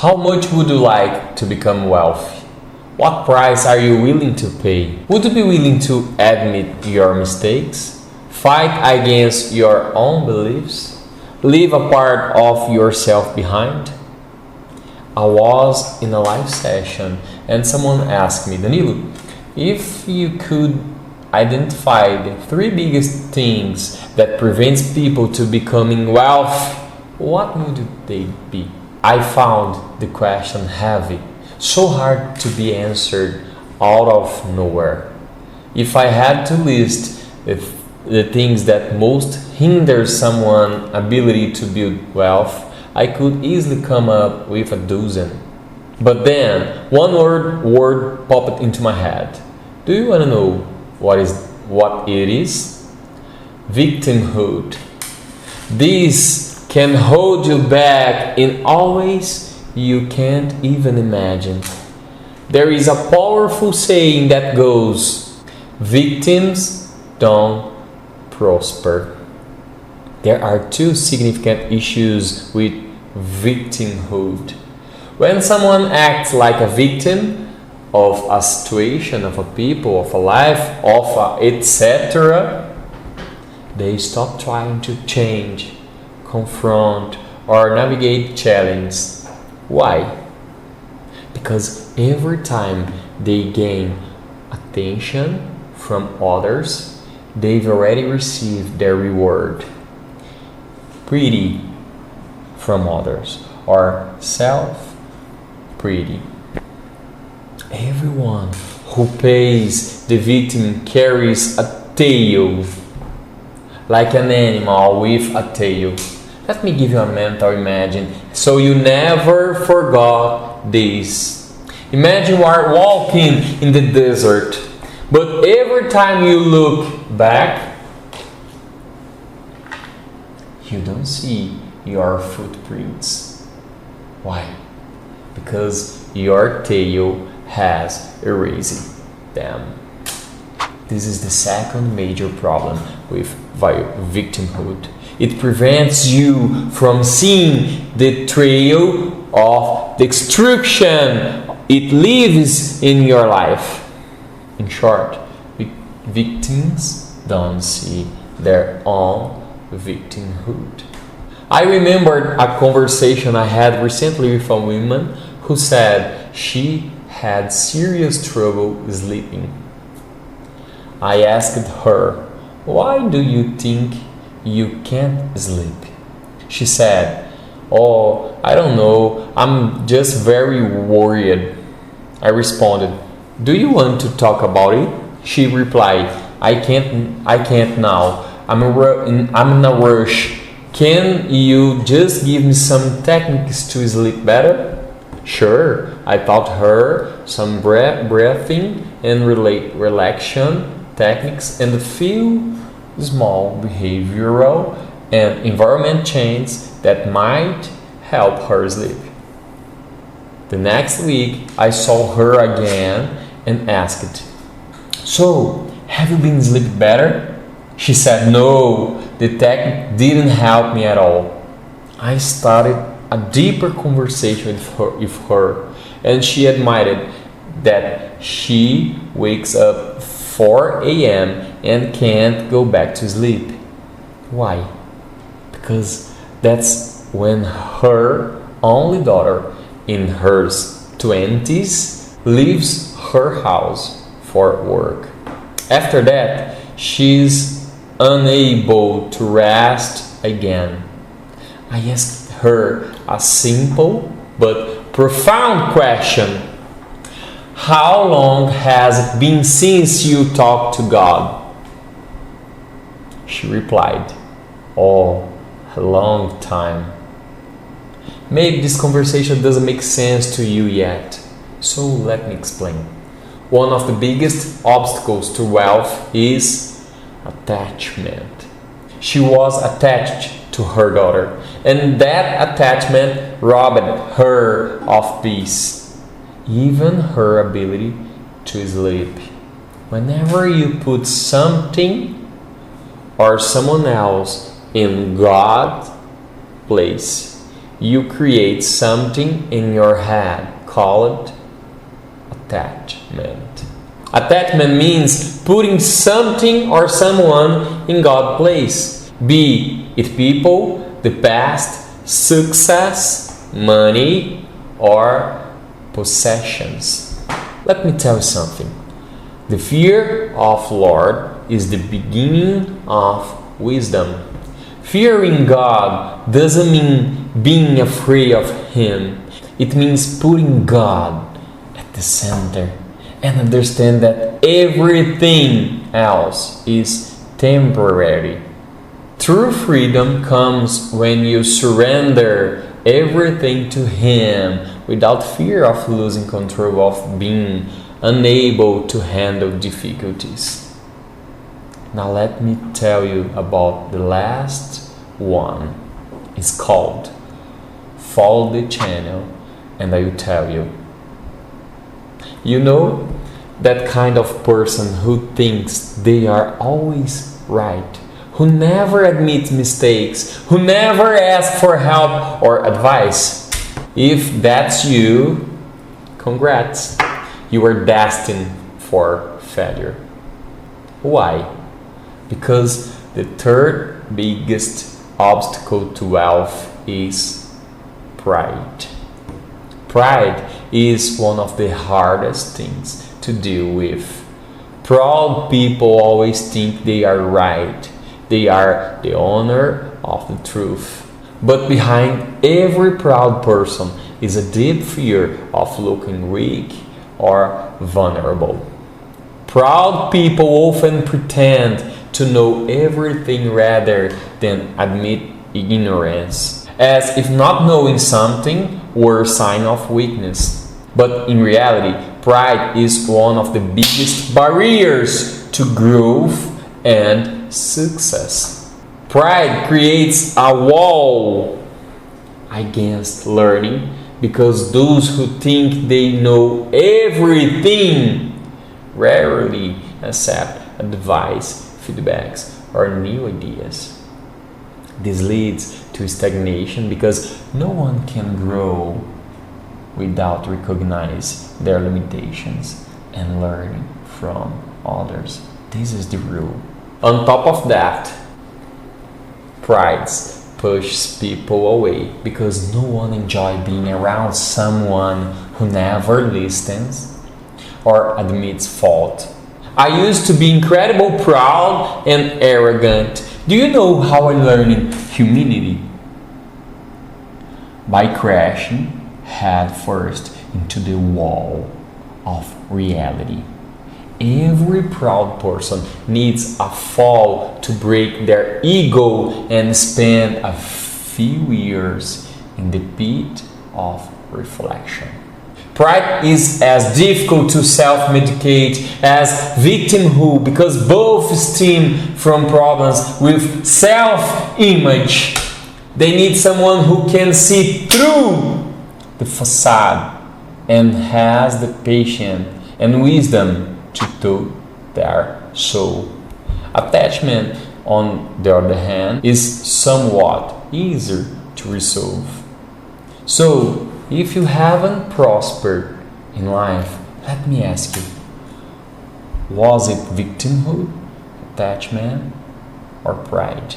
How much would you like to become wealthy? What price are you willing to pay? Would you be willing to admit your mistakes? Fight against your own beliefs? Leave a part of yourself behind? I was in a live session and someone asked me, Danilo, if you could identify the 3 biggest things that prevents people to becoming wealthy, what would they be? I found the question heavy, so hard to be answered out of nowhere. If I had to list the things that most hinder someone's ability to build wealth, I could easily come up with a dozen. But then, one word popped into my head. Do you want to know what it is? Victimhood. This can hold you back in all ways you can't even imagine. There is a powerful saying that goes, victims don't prosper. There are 2 significant issues with victimhood. When someone acts like a victim of a situation, of a people, of a life, of etc., they stop trying to change, confront, or navigate challenge. Why? Because every time they gain attention from others, they've already received their reward. Pretty from others, or self-pretty. Everyone who pays the victim carries a tail, like an animal with a tail. Let me give you a mental imagine so you never forgot this. Imagine you are walking in the desert, but every time you look back, you don't see your footprints. Why? Because your tail has erased them. This is the second major problem with victimhood. It prevents you from seeing the trail of destruction it leaves in your life. In short, victims don't see their own victimhood. I remembered a conversation I had recently with a woman who said she had serious trouble sleeping. I asked her, why do you think you can't sleep? She said, oh, I don't know, I'm just very worried. I responded, do you want to talk about it? She replied, I can't now. I'm in a rush. Can you just give me some techniques to sleep better? Sure, I taught her some breathing and relaxation techniques and a few small behavioral and environment changes that might help her sleep. The next week, I saw her again and asked, so, have you been sleeping better? She said, no, the technique didn't help me at all. I started a deeper conversation with her, and she admitted that she wakes up 4 a.m. and can't go back to sleep. Why? Because that's when her only daughter, in her 20s, leaves her house for work. After that, she's unable to rest again. I asked her a simple but profound question. How long has it been since you talked to God? She replied, oh, a long time. Maybe this conversation doesn't make sense to you yet, so let me explain. One of the biggest obstacles to wealth is attachment. She was attached to her daughter, and that attachment robbed her of peace, even her ability to sleep. Whenever you put something or someone else in God's place, you create something in your head called attachment. Attachment means putting something or someone in God's place. Be it people, the past, success, money, or possessions. Let me tell you something. The fear of Lord is the beginning of wisdom. Fearing God doesn't mean being afraid of Him. It means putting God at the center and understand that everything else is temporary. True freedom comes when you surrender everything to Him without fear of losing control, of being unable to handle difficulties. Now let me tell you about the last one. It's called Follow the Channel, and I will tell you. You know, that kind of person who thinks they are always right, who never admits mistakes, who never asks for help or advice. If that's you, congrats. You are destined for failure. Why? Because the third biggest obstacle to wealth is pride. Pride is one of the hardest things to deal with. Proud people always think they are right. They are the owner of the truth. But behind every proud person is a deep fear of looking weak or vulnerable. Proud people often pretend to know everything rather than admit ignorance, as if not knowing something were a sign of weakness. But in reality, pride is one of the biggest barriers to growth and success. Pride creates a wall against learning because those who think they know everything rarely accept advice, feedbacks, or new ideas. This leads to stagnation because no one can grow without recognizing their limitations and learning from others. This is the rule. On top of that, pride pushes people away because no one enjoys being around someone who never listens or admits fault. I used to be incredibly proud and arrogant. Do you know how I learned humility? By crashing head first into the wall of reality. Every proud person needs a fall to break their ego and spend a few years in the pit of reflection. Pride is as difficult to self-medicate as victimhood because both stem from problems with self-image. They need someone who can see through the facade and has the patience and wisdom to tow their soul. Attachment, on the other hand, is somewhat easier to resolve. So, if you haven't prospered in life, let me ask you, was it victimhood, attachment, or pride?